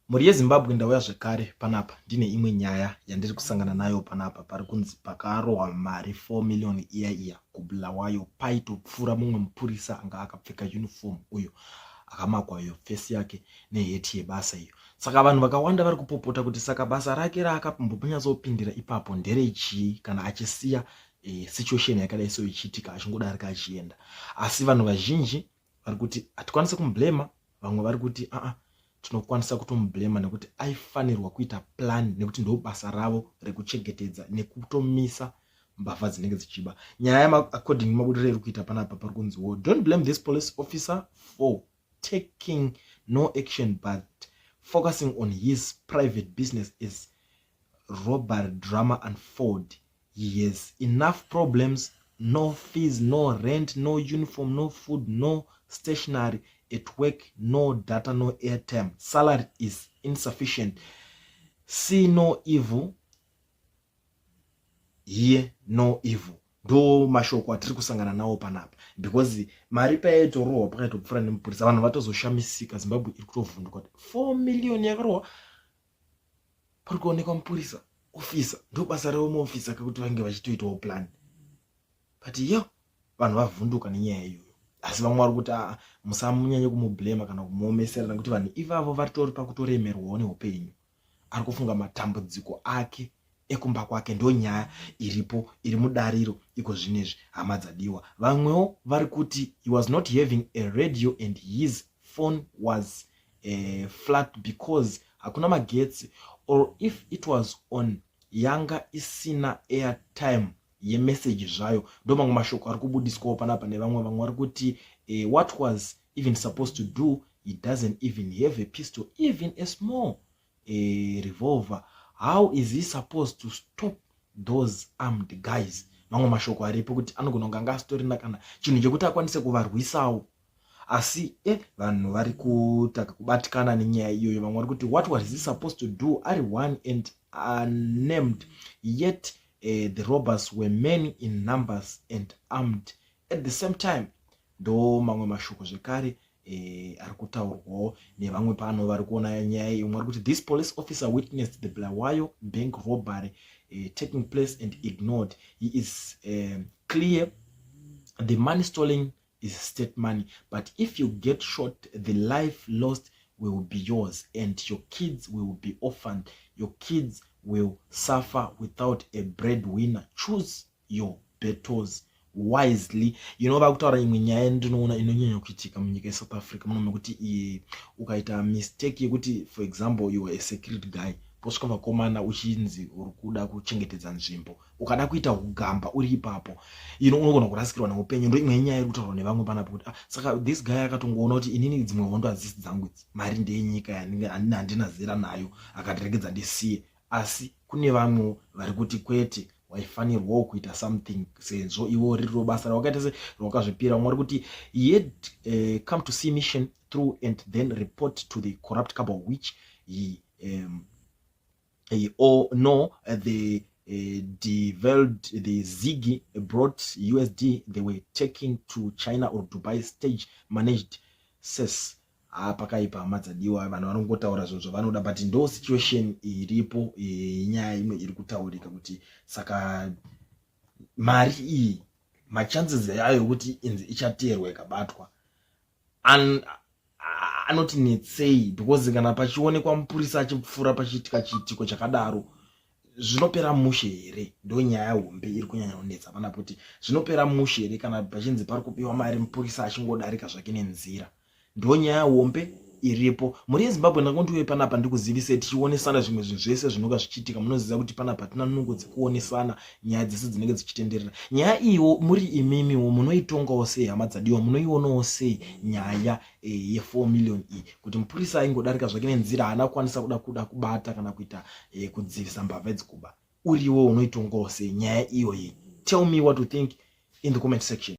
Muri yeZimbabwe ndauya zvekare panapa ndine imwe nyaya yandiri kusangana nayo panapa pari kunzi pakarohwa mari 4 million iya kuBulawayo paitopfura mumwe mupurisa anga akapfeka uniform uyo akamakwa iyo face yake neheti yebasa iyo. Saka vanhu vakawanda vari kupopota kuti saka basa rake raakambonyatsoopindira ipapo nderechii kana achisiya situation yakadai so ichiitika achingodarika achienda. Asi vanhu vazhinji vari kuti hatikwanisi kumublema, vamwe vari kuti tinokwanisa kutomublema nekuti aifanirwa kuita plan nekuti ndo basa ravo rekuchengetedza nekutomisa mbavha dzinenge dzichiba. Nyaya according mabudiro iri kuita panapa pari kunzi don't blame this police officer for taking no action but focusing on his private business as robbery drama unfold. He has enough problems, no fees, no rent, no uniform, no food, no stationery at work, no data, no airtime. Salary is insufficient. See no evil, hear no evil. Ndo mashoko atiri kusangana nawo panapa because mari paitorohwa pakaitopfura nemupurisa vanhu vatozoshamisika. Zimbabwe iri kutovhunduka kuti 4 million yakarohwa pari kuonekwa mupurisa officer, ndo basa ravo muofficer kuti vange vachitoitawo plan. But vanhu vavhunduka nenyaya iyoyo. Asi vamwe vari kuti musamunyanye kumublema kana kumuomesera nekuti vanhu ivavo varitori pakutoremerwawo neupenyu. Ari kufunga matambudziko ake ekumba kwake ndo nyaya iripo iri mudariro iko zvinezvi hama dzadiwa. Vamwewo vari kuti he was not having a radio and his phone was flat because hakuna magetsi, or if it was on yanga isina airtime yemessage zvayo. Ndo mamwe mashoko ari kubudiswawo panapa nevamwe vari kuti what was even supposed to do, he doesn't even have a pistol, even a small revolver. How is he supposed to stop those armed guys? Mamwe mashoko aripo kuti anogona kunge anga asitorina kana chinhu chekuti akwanise kuvarwisawo. Asi vanhu vari kutaka kubatikana nenyaya iyoyo. Vamwe vari kuti what was he supposed to do, ari one and unnamed, yet the robbers were many in numbers and armed at the same time. Ndo mamwe mashoko zvekare ari kutaurwawo nevamwe pano vari kuona nyaya iyi. Umwe ari kuti this police officer witnessed the Bulawayo bank robbery taking place and ignored. He is clear the money stolen is state money, but if you get shot, the life lost will be yours and your kids will be orphaned. Your kids will suffer without a breadwinner. Choose your battles wisely. Vakutaura imwe nyaya ndinoona inonyanya kuitika munyika yeSouth Africa muno mekuti ukaita mistake yekuti for example you are a security guy, posvika vakomana uchinzi uri kuda kuchengetedza nzvimbo, ukada kuita ugamba uri ipapo unogona kurasikirwa neupenyu. Ndo imwe nyaya iri kutaurwa nevamwe panapa kuti saka this guy akatongoona kuti inini dzimwe hondo hadzisi dzangu idzi, mari ndeyenyika handina zera nayo, akatiregedza ndisiye. Asi kune vamwe vari kuti kwete, waifanirwawo kuita something sezvo iwo riri basa rawakaita se rwakazvipira. Vamwe vari kuti he had come to see mission through and then report to the corrupt cabal which he the developed the Ziggy brought USD they were taking to China or Dubai stage managed ses. Pakaipa madzadiwa, vanhu varongotaura zvozvo vanoda, but ndo situation iripo. Nyaya imwe iri kutaurika kuti saka mari iyi machances yayo kuti inzi ichateerwa ikabatwa anoti netsei, because kana pachionekwa mupurisa achipfura pachiitika chiitiko chakadaro zvinopera mushe here? Ndo nyaya hombe iri kunyanya kunetsa panapa kuti zvinopera mushe here kana pachinzi pari kupiwa mari mupurisa achingodarika zvake nenzira. Ndo nyaya hombe iripo. Muri yeZimbabwe ndakondiwe panapa ndikuzivise tichionesana zvimwe zvinhu zvese zvinoga zvichiitika. Munoziva kuti panapa tina nungo dzekuonesana nyaya dzese dzinenge dzichitenderera. Nyaya iyo muri imimiwo munoitongawo sei hama dzadiwa? Munoionawo sei nyaya ye4 million iyi kuti mupurisa aingodarika zvake nenzira haana kukwanisa kuda kubata kana kuita kudzivisa mbavha dzikuba? Uriwo unoitongawo sei nyaya iyoyi? Tell me what you think in the comment section.